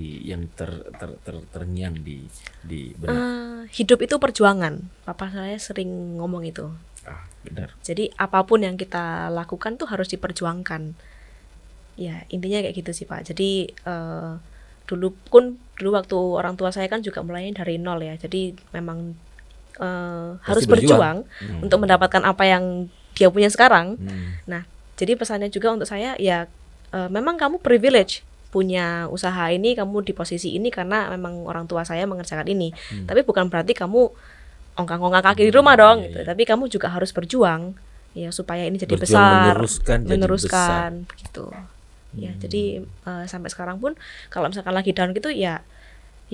terngiang di benak? Hidup itu perjuangan. Papa saya sering ngomong itu. Benar. Jadi apapun yang kita lakukan tuh harus diperjuangkan. Ya, intinya kayak gitu sih Pak. Jadi dulu waktu orang tua saya kan juga mulainya dari nol ya. Jadi memang harus berjuang untuk mendapatkan apa yang dia punya sekarang. Nah, jadi pesannya juga untuk saya ya, memang kamu privilege punya usaha ini, kamu di posisi ini karena memang orang tua saya mengerjakan ini. Tapi bukan berarti kamu ongkang-ongkang kaki di rumah dong gitu. Tapi kamu juga harus berjuang ya supaya ini jadi besar, meneruskan begitu. Ya, jadi sampai sekarang pun kalau misalkan lagi down gitu ya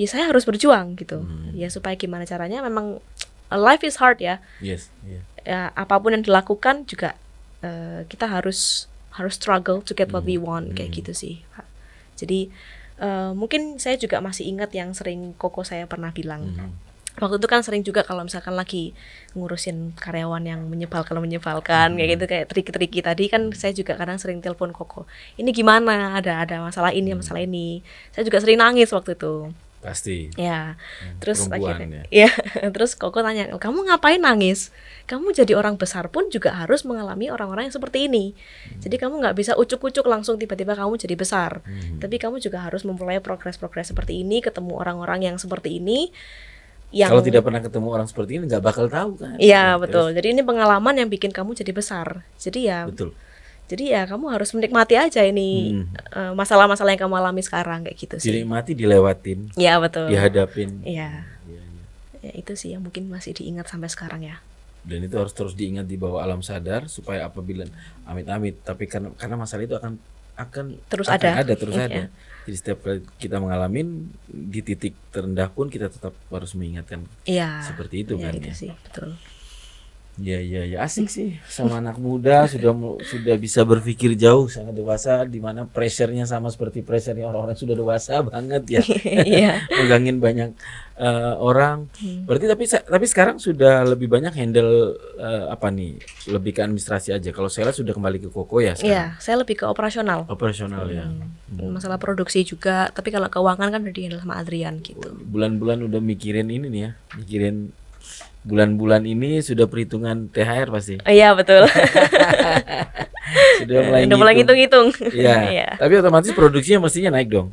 saya harus berjuang gitu. Ya supaya gimana caranya, memang life is hard ya. Yes, ya, apapun yang dilakukan juga kita harus struggle to get what we want, kayak gitu sih Pak. Jadi mungkin saya juga masih ingat yang sering Koko saya pernah bilang. Waktu itu kan sering juga kalau misalkan lagi ngurusin karyawan yang menyebalkan kayak gitu, kayak triki-triki tadi kan, saya juga kadang sering telepon Koko. Ini gimana? Ada masalah ini, masalah ini. Saya juga sering nangis waktu itu. Pasti. Ya. Terus akhirnya terus Koko tanya, "Kamu ngapain nangis? Kamu jadi orang besar pun juga harus mengalami orang-orang yang seperti ini. Jadi kamu nggak bisa ucuk-ucuk langsung tiba-tiba kamu jadi besar. Tapi kamu juga harus memulai progres-progres seperti ini, ketemu orang-orang yang seperti ini. Kalau tidak pernah ketemu orang seperti ini nggak bakal tahu kan?" Iya, betul. Jadi ini pengalaman yang bikin kamu jadi besar. Jadi ya. Betul. Jadi ya kamu harus menikmati aja ini masalah-masalah yang kamu alami sekarang, kayak gitu sih. Dinikmati, dilewatin. Iya, betul. Dihadapin. Iya. Ya, itu sih yang mungkin masih diingat sampai sekarang ya. Dan itu harus terus diingat di bawah alam sadar supaya apabila amit-amit, tapi karena masalah itu akan terus ada. Jadi setiap kali kita mengalami di titik terendah pun kita tetap harus mengingatkan seperti itu kan gitu sih, betul. Ya asik sih sama anak muda, sudah bisa berpikir jauh, sangat dewasa, di mana pressure-nya sama seperti pressure-nya orang-orang sudah dewasa banget ya. Megangin banyak orang. Berarti tapi sekarang sudah lebih banyak handle lebih ke administrasi aja. Kalau saya sudah kembali ke Koko ya sekarang. Iya, saya lebih ke operasional. Ya. Masalah produksi juga, tapi kalau keuangan kan udah di-handle sama Adrian gitu. Bulan-bulan udah mikirin ini nih ya, mikirin bulan-bulan ini sudah perhitungan THR pasti. Iya, betul. Sudah mulai ngitung-ngitung. Iya. Tapi otomatis produksinya mestinya naik dong.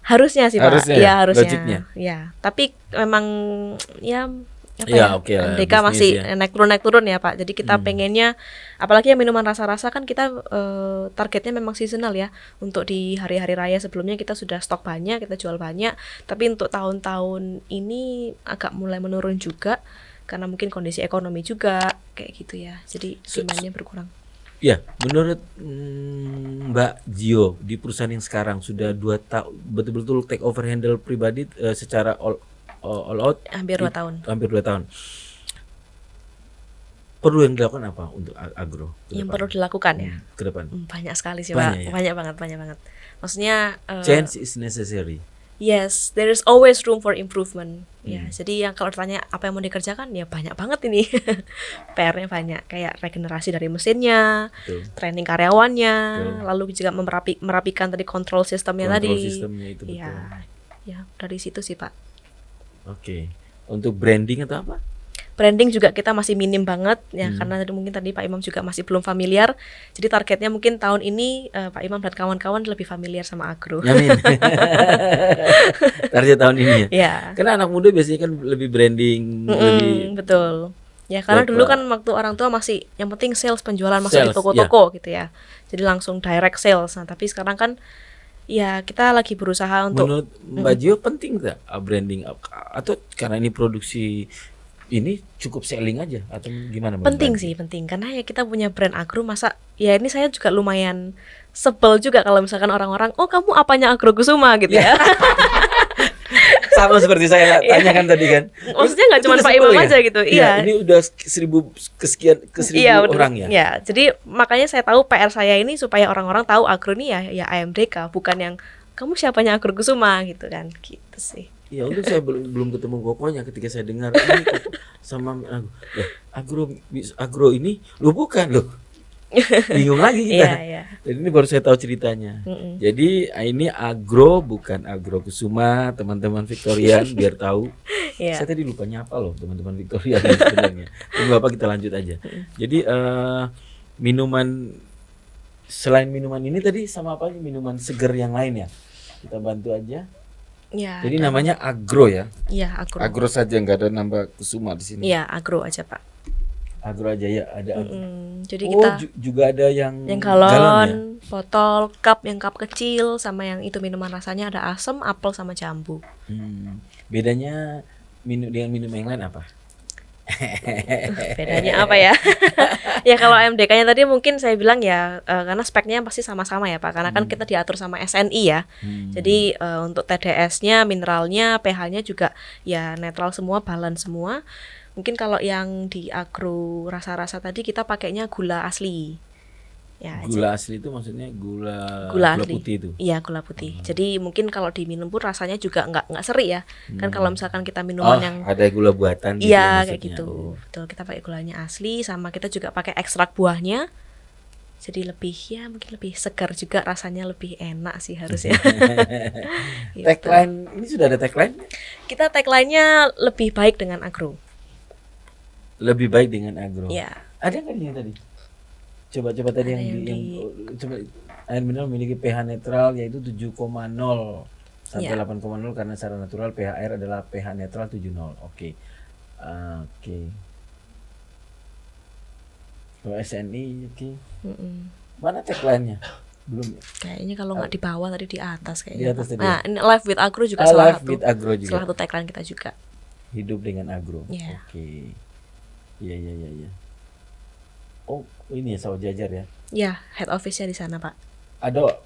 Harusnya sih Pak. Iya, harusnya. Logiknya. Ya, tapi memang DK masih naik turun ya Pak. Jadi kita pengennya, apalagi yang minuman rasa-rasa kan kita targetnya memang seasonal ya. Untuk di hari-hari raya sebelumnya kita sudah stok banyak, kita jual banyak. Tapi untuk tahun-tahun ini agak mulai menurun juga karena mungkin kondisi ekonomi juga kayak gitu ya. Jadi demand-nya berkurang. Ya, menurut Mbak Gio di perusahaan yang sekarang sudah 2 tahun betul-betul take over handle pribadi secara all out, hampir 2 tahun. Hampir 2 tahun. perlu yang dilakukan apa untuk agro ke Yang depan? perlu dilakukan ya. Ke depan. Banyak sekali sih Banyak Pak. ya? Banyak banget. Maksudnya Change is necessary. yes, there is always room for improvement. Ya, jadi yang kalau ditanya apa yang mau dikerjakan ya banyak banget ini. PR-nya banyak, kayak regenerasi dari mesinnya, Betul. training karyawannya, Betul. lalu juga merapikan tadi kontrol sistemnya Kontrol tadi. sistemnya itu betul. Ya, dari situ sih Pak. Oke. Untuk branding atau apa? Branding juga kita masih minim banget ya, karena mungkin tadi Pak Imam juga masih belum familiar. Jadi targetnya mungkin tahun ini Pak Imam dan kawan-kawan lebih familiar sama agro. Amin. Target tahun ini ya. Ya. Karena anak muda biasanya kan lebih branding, lebih Betul. Ya karena Baik, dulu Pak. kan waktu orang tua masih yang penting sales, penjualan masuk Sales, di toko-toko gitu ya. Jadi langsung direct sales. Nah, tapi sekarang kan ya kita lagi berusaha untuk menurut Mbak Gio penting nggak branding atau karena ini produksi ini cukup selling aja atau gimana? menurut penting Mbak Gio? sih, penting karena ya kita punya brand agro, masa ya ini saya juga lumayan sebel juga kalau misalkan orang-orang, "Oh, kamu apanya Agro Kusuma?" gitu ya. Sama seperti saya tanyakan tadi kan. Maksudnya nggak Itu cuma udah Pak sebel Imam ya? aja gitu. Iya. Iya. Ini udah 1000 ke 1000 Iya, orang ya. Ya, jadi makanya saya tahu PR saya ini supaya orang-orang tahu agro ini ya AMDK, bukan yang kamu siapanya Agro Kusuma gitu kan. Gitu sih. Ya untuk saya belum ketemu kokonya ketika saya dengar ini Koko sama agro ini lu bukan loh. Bingung lagi kita. Iya. Jadi ini baru saya tahu ceritanya. Jadi ini agro bukan Agro Kusuma, teman-teman Victorian biar tahu. Iya. Saya tadi lupa nyapa loh teman-teman Victorian sebenarnya. Tunggu apa kita lanjut aja. Jadi minuman selain minuman ini tadi sama apa minuman seger yang lain ya? Kita bantu aja. Iya. Jadi namanya agro ya. Iya, agro. Agro saja nggak ada nambah Kusuma di sini. Iya, agro aja, Pak. Agro aja ya ada. Jadi Oh, kita juga ada yang galon, ya? botol, cup, yang cup kecil sama yang itu minuman rasanya ada asam, apel sama jambu. Bedanya dengan minum yang lain apa? Bedanya apa ya? Ya kalau AMDK-nya tadi mungkin saya bilang ya karena speknya pasti sama-sama ya Pak, karena kan kita diatur sama SNI ya. Jadi untuk TDS-nya, mineralnya, pH-nya juga ya netral semua, balance semua. Mungkin kalau yang di agro rasa-rasa tadi kita pakainya gula asli. Ya, Gula asli itu maksudnya gula asli. putih itu. Iya, gula putih. Jadi mungkin kalau diminum pun rasanya juga nggak seri ya. Kan kalau misalkan kita minuman yang ada gula buatan gitu iya maksudnya. kayak gitu. Betul, kita pakai gulanya asli, sama kita juga pakai ekstrak buahnya. Jadi lebih ya mungkin lebih segar juga, rasanya lebih enak sih harusnya. Gitu. Tagline ini sudah ada tagline? Kita tagline-nya lebih baik dengan agro. Lebih baik dengan agro. Ya. Ada nggak di sini tadi? Coba tadi Ada yang coba air mineral memiliki pH netral yaitu 7,0 sampai 8,0 karena secara natural pH air adalah pH netral 70. Oke. Kalau SNI oke. Mana tagline-nya? Belum. Kayaknya kalau nggak di bawah tadi di atas kayaknya. Di atas tadi. Nah, ini Live with Agro juga salah Live satu. with Agro juga. Salah satu tagline kita juga. Hidup dengan agro. Iya. Oke. Iya. Oh, ini ya sawah jajar ya. Ya, head office-nya di sana, Pak. Ada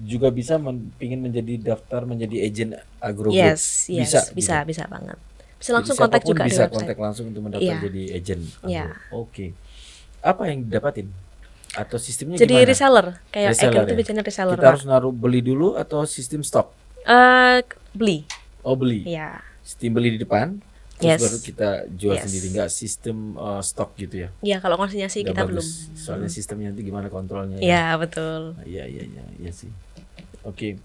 juga bisa pingin menjadi daftar menjadi agent agro group. Yes, bisa bisa banget. Bisa langsung Jadi kontak siapapun juga di bisa website. kontak langsung untuk mendaftar jadi agent agro. Iya. Oke. Apa yang didapatin? Atau sistemnya Jadi gimana? reseller, kayak Reseller agent itu ya? biasanya reseller, Kita Pak. harus beli dulu atau sistem stok? Beli. Oh, beli. Iya. Sistem beli di depan, terus Yes. baru kita jual Yes. sendiri, nggak sistem stok gitu ya? Iya, kalau konsinyasi Udah kita bagus. belum. Soalnya sistemnya nanti gimana kontrolnya? Iya, betul. Iya sih. Oke.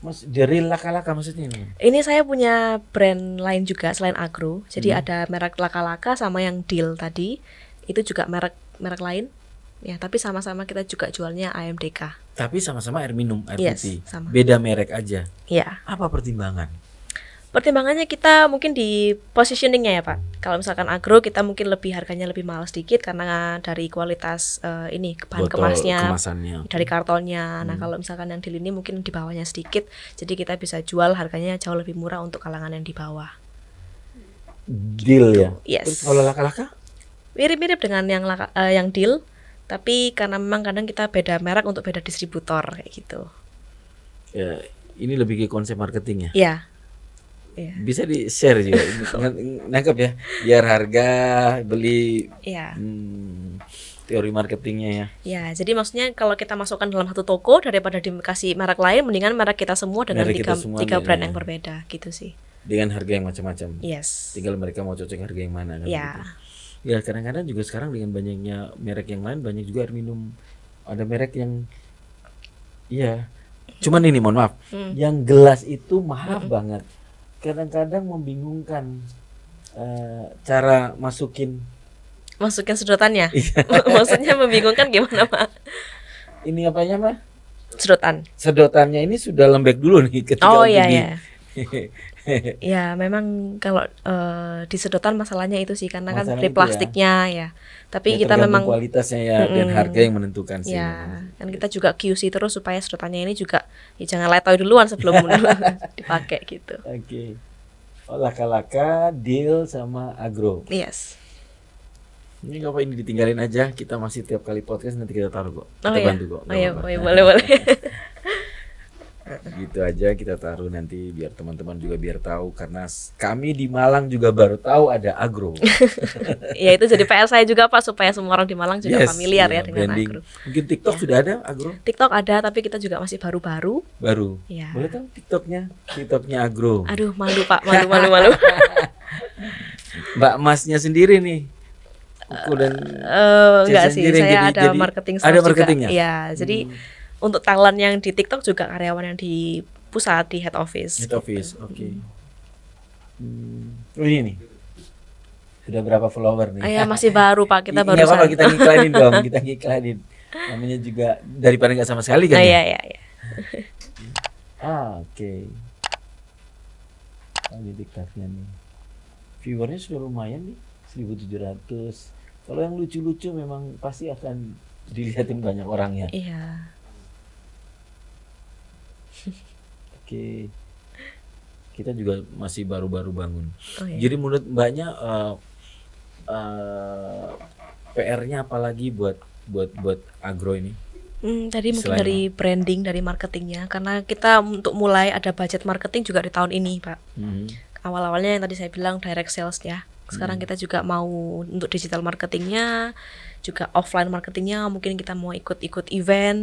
Mas dari laka-laka maksudnya ini? Ini saya punya brand lain juga selain agro. Jadi ada merek laka-laka sama yang deal tadi. Itu juga merek lain. Ya, tapi sama-sama kita juga jualnya AMDK. Tapi sama-sama air minum, air Yes, putih. sama. Beda merek aja. Iya. Apa pertimbangan? Pertimbangannya kita mungkin di positioningnya ya Pak. Kalau misalkan agro kita mungkin lebih harganya lebih mahal sedikit karena dari kualitas ini bahan kemasnya, kemasannya. dari kartonnya. Nah kalau misalkan yang deal ini mungkin di bawahnya sedikit, jadi kita bisa jual harganya jauh lebih murah untuk kalangan yang di bawah. Deal ya. Yes. Terus kalau laka-laka? Mirip-mirip dengan yang deal, tapi karena memang kadang kita beda merek untuk beda distributor kayak gitu. Ya, ini lebih ke konsep marketing ya. Iya. Iya. Bisa di-share juga, nangkep ya, biar harga beli, Iya. teori marketingnya ya. Ya, jadi maksudnya kalau kita masukkan dalam satu toko daripada dikasih merek lain, mendingan merek kita semua dengan Merek kita semua tiga brand ya. yang berbeda gitu sih. Dengan harga yang macam-macam. Yes. Tinggal mereka mau cocok harga yang mana kan. Ya. Gitu. Ya kadang-kadang juga sekarang dengan banyaknya merek yang lain, banyak juga air minum. Ada merek yang, iya. Cuman ini mohon maaf, yang gelas itu mahal banget. Kadang-kadang membingungkan cara masukin sedotannya. Maksudnya membingungkan gimana, Pak? ini apanya mah? Sedotan. Sedotannya ini sudah lembek dulu nih ketika Oh untuk iya di ya. Ya memang kalau di sedotan masalahnya itu sih karena kan Masalah dari itu plastiknya ya. Tapi ya, kita tergantung memang kualitasnya ya dan harga yang menentukan sih. ya kan kita juga QC terus supaya sedotannya ini juga ya jangan letoy duluan sebelum dipakai gitu. Oke. Oh, laka-laka deal sama agro. Yes. Ini nggak apa ini ditinggalin aja. Kita masih tiap kali podcast nanti kita taruh kok. Kita bantu kok. Oh iya, Nggak apa-apa. boleh. Gitu aja kita taruh nanti biar teman-teman juga biar tahu karena kami di Malang juga baru tahu ada agro. Ya itu jadi PR saya juga Pak supaya semua orang di Malang juga familiar iya, ya dengan branding. agro. Mungkin TikTok sudah ada agro? TikTok ada tapi kita juga masih baru-baru. Baru. Ya. Boleh tahu TikToknya agro. Aduh malu Pak, malu. Mbak Masnya sendiri nih. Dan enggak sih, saya ada marketing staff ada marketingnya. Juga. Ya, jadi untuk talent yang di TikTok juga karyawan yang di pusat di head office. Head office, oke. Ini nih. Sudah berapa follower nih? Ya masih baru Pak, kita baru. Nggak apa-apa, kita ngiklanin dong, kita ngiklanin. Namanya juga daripada nggak sama sekali kan? Iya. Oke. Ini TikToknya nih. Viewernya sudah lumayan nih, 1.700. Kalau yang lucu-lucu memang pasti akan dilihatin banyak orang ya. Iya. Oke. Kita juga masih baru-baru bangun. Oh, iya. Jadi menurut Mbaknya PR-nya apalagi buat agro ini? Tadi mungkin dari branding, dari marketingnya, karena kita untuk mulai ada budget marketing juga di tahun ini, Pak. Awal-awalnya yang tadi saya bilang direct sales ya. Sekarang kita juga mau untuk digital marketingnya, juga offline marketingnya, mungkin kita mau ikut event.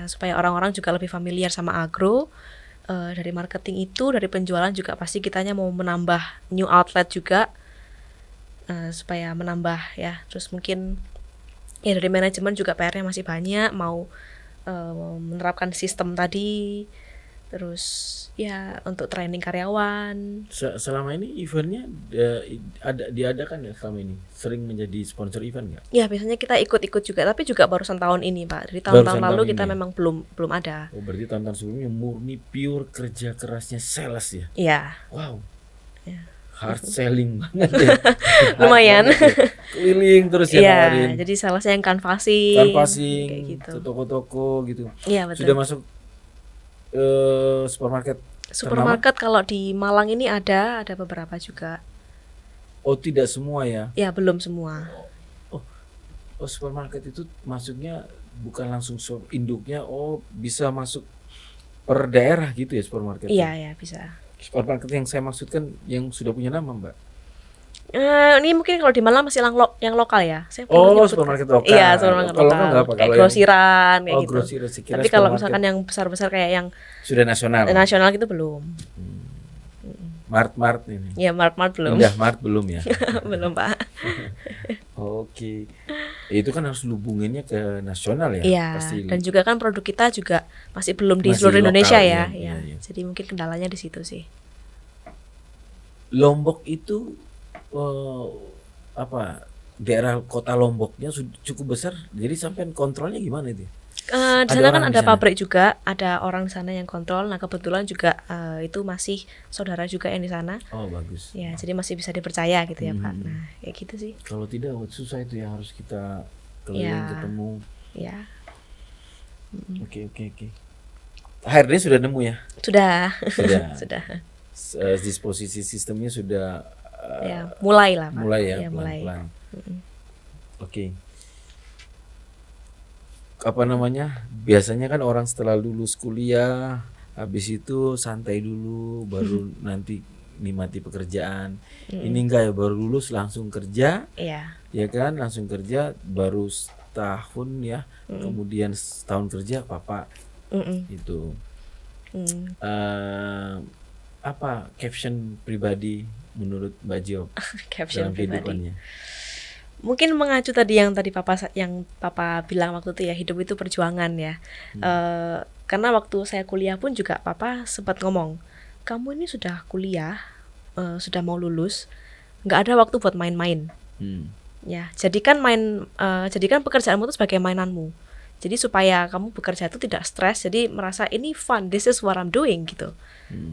Supaya orang-orang juga lebih familiar sama agro. Dari marketing itu, dari penjualan juga pasti kitanya mau menambah new outlet juga, supaya menambah ya. Terus mungkin ya dari manajemen juga PR-nya masih banyak, mau menerapkan sistem tadi. Terus ya untuk training karyawan. Selama ini eventnya diadakan ya selama ini? Sering menjadi sponsor event nggak? Ya biasanya kita ikut-ikut juga, tapi juga barusan tahun ini Pak. Dari tahun-tahun lalu kita memang belum ada. Oh berarti tahun-tahun sebelumnya murni pure kerja kerasnya sales ya? Iya. Wow. Ya. Hard selling banget ya. Lumayan. Keliling terus ya. Iya. Jadi salesnya yang canvassing kayak gitu. Ke toko-toko gitu. Iya betul. Sudah masuk supermarket kalau di Malang ini ada beberapa juga. Oh tidak semua ya? Ya belum semua. Oh supermarket itu masuknya bukan langsung induknya, bisa masuk per daerah gitu ya supermarket? Iya bisa. Supermarket yang saya maksudkan yang sudah punya nama Mbak? Ini mungkin kalau di Malang masih yang lokal ya. Saya supermarket lokal. Iya, supermarket lokal. Kayak grosiran kayak gitu. Grosiran, tapi kalau misalkan yang besar-besar kayak yang sudah nasional. Nasional gitu belum. Mart ini. Iya, Mart belum. Udah Mart belum ya? Belum, Pak. Oke. Itu kan harus hubunginnya ke nasional ya? Iya. Pasti. Dan juga kan produk kita juga masih belum di seluruh Indonesia ya. Iya. Jadi mungkin kendalanya di situ sih. Lombok itu daerah kota Lomboknya cukup besar, jadi sampai kontrolnya gimana itu? Di sana kan ada pabrik juga, ada orang di sana yang kontrol. Nah kebetulan juga itu masih saudara juga yang di sana. Oh bagus. Ya jadi masih bisa dipercaya gitu ya Pak. Nah kayak gitu sih. Kalau tidak susah itu ya, harus kita keliling ketemu. Ya. Oke. HRD sudah nemu ya? Sudah. Disposisi sistemnya sudah. Mulai lah Pak. Mulai ya, pelan-pelan. Oke. Apa namanya? Biasanya kan orang setelah lulus kuliah habis itu santai dulu, baru nanti nikmati pekerjaan. Ini enggak ya, baru lulus langsung kerja, Iya. ya kan, langsung kerja, baru setahun ya, kemudian setahun kerja papa itu. Apa caption pribadi menurut Mbak Gio Caption dalam pribadi. kehidupannya? Mungkin mengacu tadi yang papa bilang waktu itu ya, hidup itu perjuangan ya. Karena waktu saya kuliah pun juga papa sempat ngomong, kamu ini sudah kuliah, sudah mau lulus, nggak ada waktu buat main-main. Ya, jadikan pekerjaanmu itu sebagai mainanmu. Jadi supaya kamu bekerja itu tidak stres, jadi merasa ini fun, this is what I'm doing gitu.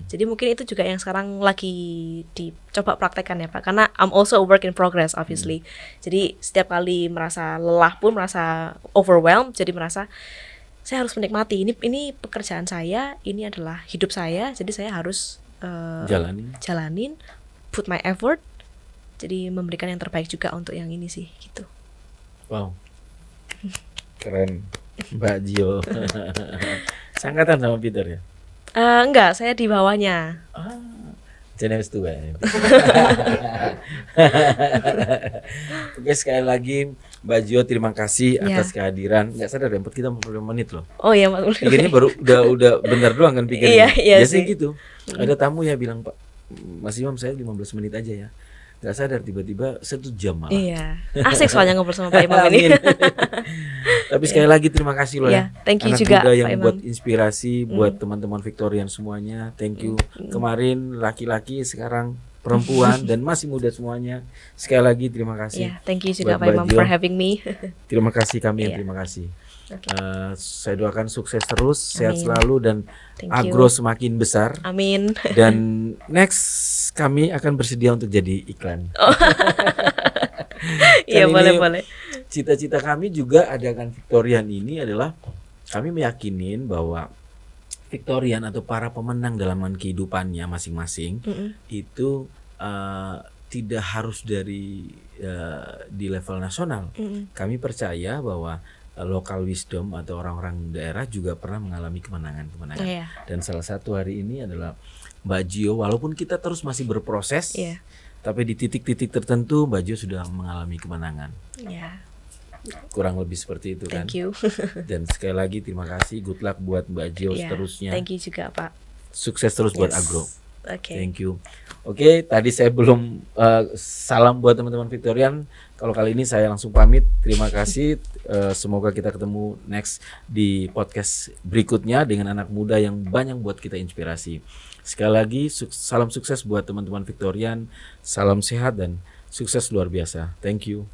Jadi mungkin itu juga yang sekarang lagi dicoba praktekkan ya Pak, karena I'm also a work in progress obviously. Jadi setiap kali merasa lelah pun, merasa overwhelmed, jadi merasa saya harus menikmati ini pekerjaan saya, ini adalah hidup saya, jadi saya harus jalanin, put my effort, jadi memberikan yang terbaik juga untuk yang ini sih gitu. Wow, keren Mbak Gio. Sangkatan sama Peter ya? Enggak, saya di bawahnya. Jenis tua ya. Oke, sekali lagi Mbak Gio terima kasih atas kehadiran. Nggak sadar ya, kita 45 menit loh. Oh iya, 45. Pikirnya baru udah bentar doang kan pikirnya. Iya biasanya gitu. Ada tamu ya bilang, Pak, Mas Imam saya 15 menit aja ya. Nggak sadar tiba-tiba 1 jam malah. Iya, asik soalnya ngobrol sama Pak Imam ini. Tapi sekali lagi terima kasih loh ya. Thank you anak juga muda yang Pak Imam. buat inspirasi buat teman-teman Victorian semuanya. Thank you. Kemarin laki-laki, sekarang perempuan dan masih muda semuanya. Sekali lagi terima kasih. Thank you juga buat Pak Imam Mbak Gio. for having me. Terima kasih, kami yang terima kasih. Saya doakan sukses terus, sehat selalu dan Agro semakin besar. Amin. Dan next kami akan bersedia untuk jadi iklan. Iya, boleh. Cita-cita kami juga adakan Victorian ini adalah kami meyakinin bahwa Victorian atau para pemenang dalam kehidupannya masing-masing itu tidak harus di level nasional. Kami percaya bahwa local wisdom atau orang-orang daerah juga pernah mengalami kemenangan-kemenangan. Dan salah satu hari ini adalah Mbak Gio, walaupun kita terus masih berproses, tapi di titik-titik tertentu Mbak Gio sudah mengalami kemenangan. Kurang lebih seperti itu kan. Thank you. Dan sekali lagi terima kasih, good luck buat Mbak Gio seterusnya. Thank you juga Pak. Sukses terus buat Agro. Thank you. Oke, tadi saya belum salam buat teman-teman Victorian. Kalau kali ini saya langsung pamit. Terima kasih. Semoga kita ketemu next di podcast berikutnya dengan anak muda yang banyak buat kita inspirasi. Sekali lagi salam sukses buat teman-teman Victorian. Salam sehat dan sukses luar biasa. Thank you.